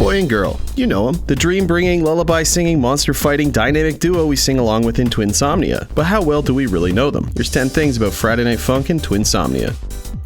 Boy and girl, you know them. The dream-bringing, lullaby-singing, monster-fighting, dynamic duo we sing along with in Twinsomnia. But how well do we really know them? Here's 10 things about Friday Night Funkin' and Twinsomnia.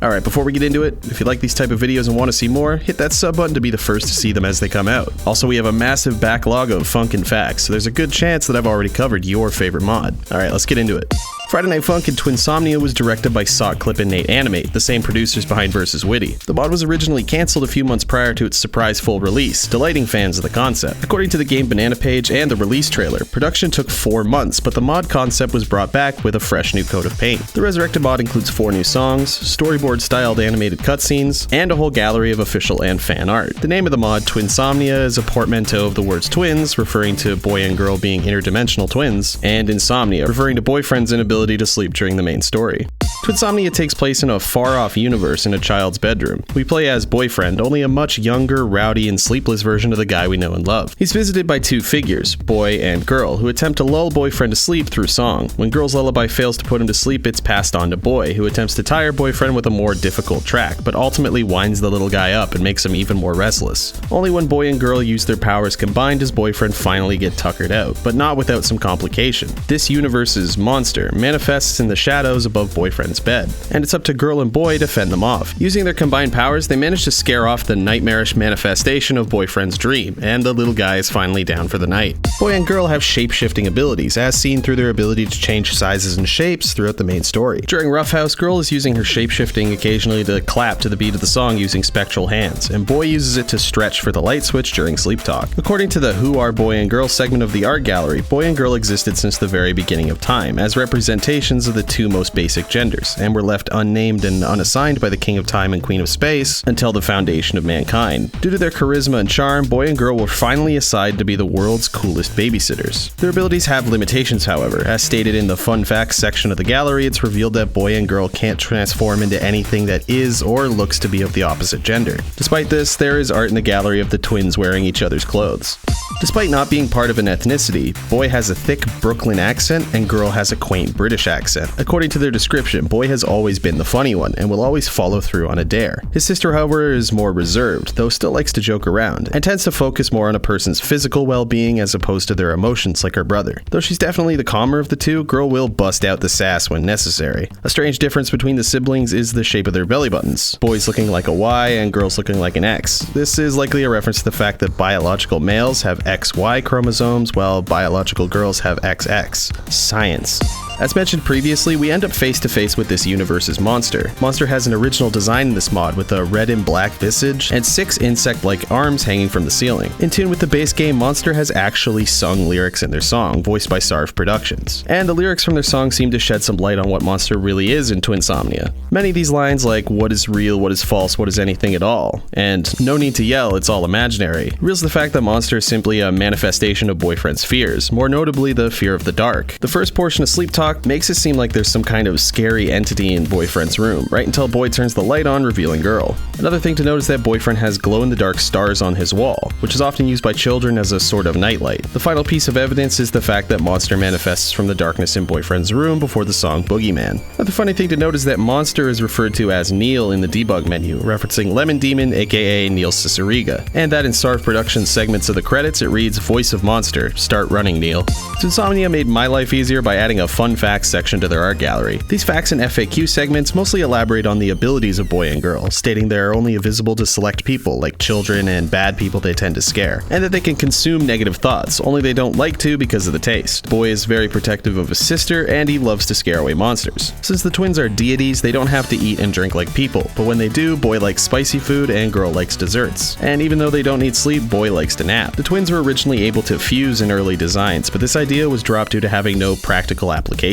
Alright, before we get into it, if you like these type of videos and want to see more, hit that sub button to be the first to see them as they come out. Also, we have a massive backlog of Funkin' facts, so there's a good chance that I've already covered your favorite mod. Alright, let's get into it. Friday Night Funkin' Twinsomnia was directed by Sock.Clip and N8, the same producers behind Vs. Witty. The mod was originally cancelled a few months prior to its surprise full release, delighting fans of the concept. According to the Game Banana page and the release trailer, production took 4 months, but the mod concept was brought back with a fresh new coat of paint. The resurrected mod includes 4 new songs, storyboard-styled animated cutscenes, and a whole gallery of official and fan art. The name of the mod, Twinsomnia, is a portmanteau of the words twins, referring to boy and girl being interdimensional twins, and insomnia, referring to boyfriend's inability to sleep during the main story. Twinsomnia takes place in a far-off universe in a child's bedroom. We play as boyfriend, only a much younger, rowdy, and sleepless version of the guy we know and love. He's visited by 2 figures, boy and girl, who attempt to lull boyfriend to sleep through song. When girl's lullaby fails to put him to sleep, it's passed on to boy, who attempts to tire boyfriend with a more difficult track, but ultimately winds the little guy up and makes him even more restless. Only when boy and girl use their powers combined does boyfriend finally get tuckered out, but not without some complication. This universe's monster manifests in the shadows above boyfriend's bed, and it's up to girl and boy to fend them off. Using their combined powers, they manage to scare off the nightmarish manifestation of boyfriend's dream, and the little guy is finally down for the night. Boy and girl have shape-shifting abilities, as seen through their ability to change sizes and shapes throughout the main story. During Roughhouse, girl is using her shape-shifting occasionally to clap to the beat of the song using spectral hands, and boy uses it to stretch for the light switch during sleep talk. According to the Who Are Boy and Girl segment of the art gallery, boy and girl existed since the very beginning of time, as representations of the 2 most basic genders, and were left unnamed and unassigned by the King of Time and Queen of Space until the foundation of mankind. Due to their charisma and charm, boy and girl were finally assigned to be the world's coolest babysitters. Their abilities have limitations, however. As stated in the fun facts section of the gallery, it's revealed that boy and girl can't transform into anything that is or looks to be of the opposite gender. Despite this, there is art in the gallery of the twins wearing each other's clothes. Despite not being part of an ethnicity, boy has a thick Brooklyn accent and girl has a quaint British accent. According to their description, boy has always been the funny one and will always follow through on a dare. His sister, however, is more reserved, though still likes to joke around, and tends to focus more on a person's physical well-being as opposed to their emotions like her brother. Though she's definitely the calmer of the 2, girl will bust out the sass when necessary. A strange difference between the siblings is the shape of their belly buttons, boys looking like a Y and girls looking like an X. This is likely a reference to the fact that biological males have XY chromosomes while biological girls have XX. Science. As mentioned previously, we end up face to face with this universe's monster. Monster has an original design in this mod with a red and black visage and 6 insect-like arms hanging from the ceiling. In tune with the base game, Monster has actually sung lyrics in their song, voiced by Sarv Productions. And the lyrics from their song seem to shed some light on what Monster really is in Twinsomnia. Many of these lines like, what is real, what is false, what is anything at all, and no need to yell, it's all imaginary, reveals the fact that Monster is simply a manifestation of boyfriend's fears, more notably the fear of the dark. The first portion of Sleep Talk makes it seem like there's some kind of scary entity in boyfriend's room, right until boy turns the light on, revealing girl. Another thing to note is that boyfriend has glow-in-the-dark stars on his wall, which is often used by children as a sort of nightlight. The final piece of evidence is the fact that Monster manifests from the darkness in boyfriend's room before the song Boogeyman. Another funny thing to note is that Monster is referred to as Neil in the debug menu, referencing Lemon Demon aka Neil Ciceriga, and that in Sarv Productions segments of the credits it reads Voice of Monster, start running Neil. Twinsomnia made my life easier by adding a fun facts section to their art gallery. These facts and FAQ segments mostly elaborate on the abilities of boy and girl, stating they are only visible to select people, like children and bad people they tend to scare, and that they can consume negative thoughts, only they don't like to because of the taste. Boy is very protective of his sister, and he loves to scare away monsters. Since the twins are deities, they don't have to eat and drink like people, but when they do, boy likes spicy food and girl likes desserts. And even though they don't need sleep, boy likes to nap. The twins were originally able to fuse in early designs, but this idea was dropped due to having no practical applications.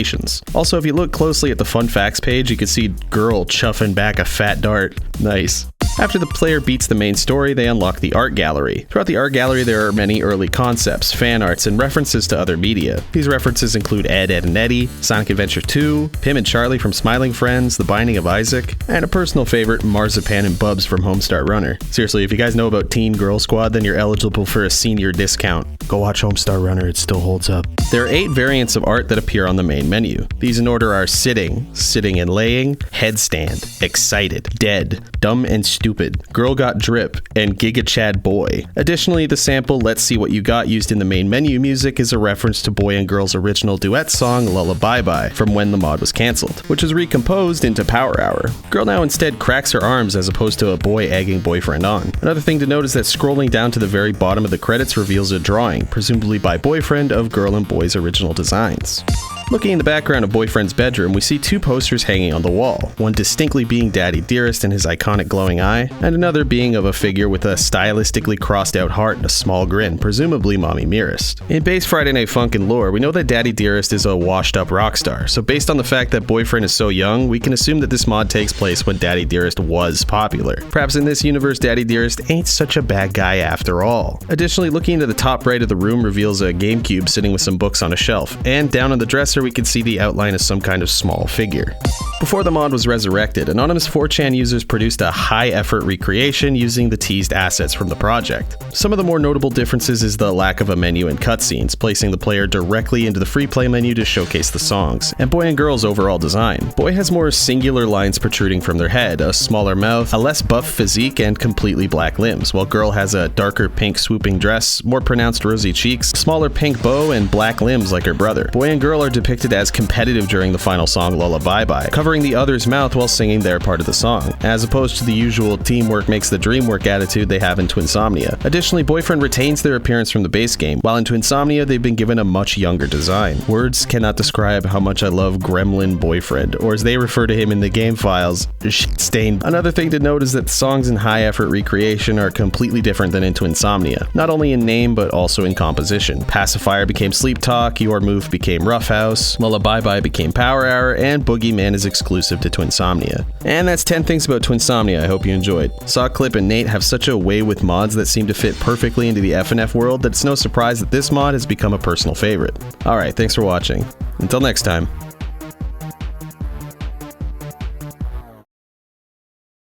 Also, if you look closely at the fun facts page, you can see girl chuffing back a fat dart. Nice. After the player beats the main story, they unlock the art gallery. Throughout the art gallery, there are many early concepts, fan arts, and references to other media. These references include Ed, Edd and Eddy, Sonic Adventure 2, Pim and Charlie from Smiling Friends, The Binding of Isaac, and a personal favorite, Marzipan and Bubs from Homestar Runner. Seriously, if you guys know about Teen Girl Squad, then you're eligible for a senior discount. Go watch Homestar Runner, it still holds up. There are 8 variants of art that appear on the main menu. These in order are sitting, sitting and laying, headstand, excited, dead, dumb and stupid, Stupid, Girl Got Drip, and Giga Chad Boy. Additionally, the sample Let's See What You Got used in the main menu music is a reference to Boy and Girl's original duet song Lullaby Bye from when the mod was cancelled, which was recomposed into Power Hour. Girl now instead cracks her arms as opposed to a boy egging boyfriend on. Another thing to note is that scrolling down to the very bottom of the credits reveals a drawing, presumably by Boyfriend, of Girl and Boy's original designs. Looking in the background of Boyfriend's bedroom, we see two posters hanging on the wall, one distinctly being Daddy Dearest and his iconic glowing eye, and another being of a figure with a stylistically crossed out heart and a small grin, presumably Mommy Mearest. In base Friday Night Funkin' lore, we know that Daddy Dearest is a washed up rock star, so based on the fact that Boyfriend is so young, we can assume that this mod takes place when Daddy Dearest was popular. Perhaps in this universe, Daddy Dearest ain't such a bad guy after all. Additionally, looking into the top right of the room reveals a GameCube sitting with some books on a shelf, and down on the dresser we can see the outline of some kind of small figure. Before the mod was resurrected, anonymous 4chan users produced a high-effort recreation using the teased assets from the project. Some of the more notable differences is the lack of a menu and cutscenes, placing the player directly into the free play menu to showcase the songs, and Boy and Girl's overall design. Boy has more singular lines protruding from their head, a smaller mouth, a less buff physique, and completely black limbs, while Girl has a darker pink swooping dress, more pronounced rosy cheeks, smaller pink bow, and black limbs like her brother. Boy and Girl are depicted as competitive during the final song Lullaby Bye, covering the other's mouth while singing their part of the song, as opposed to the usual teamwork makes the dream work attitude they have in Twinsomnia. Additionally, Boyfriend retains their appearance from the base game, while in Twinsomnia they've been given a much younger design. Words cannot describe how much I love Gremlin Boyfriend, or as they refer to him in the game files, Shit-Stain. Another thing to note is that the songs in high effort recreation are completely different than in Twinsomnia, not only in name but also in composition. Pacifier became Sleep Talk, Your Move became Rough House, Lullaby Bye became Power Hour, and Boogeyman is exclusive to Twinsomnia. And that's 10 things about Twinsomnia I hope you enjoyed. Sock.Clip and N8 have such a way with mods that seem to fit perfectly into the FNF world that it's no surprise that this mod has become a personal favorite. Alright, thanks for watching. Until next time.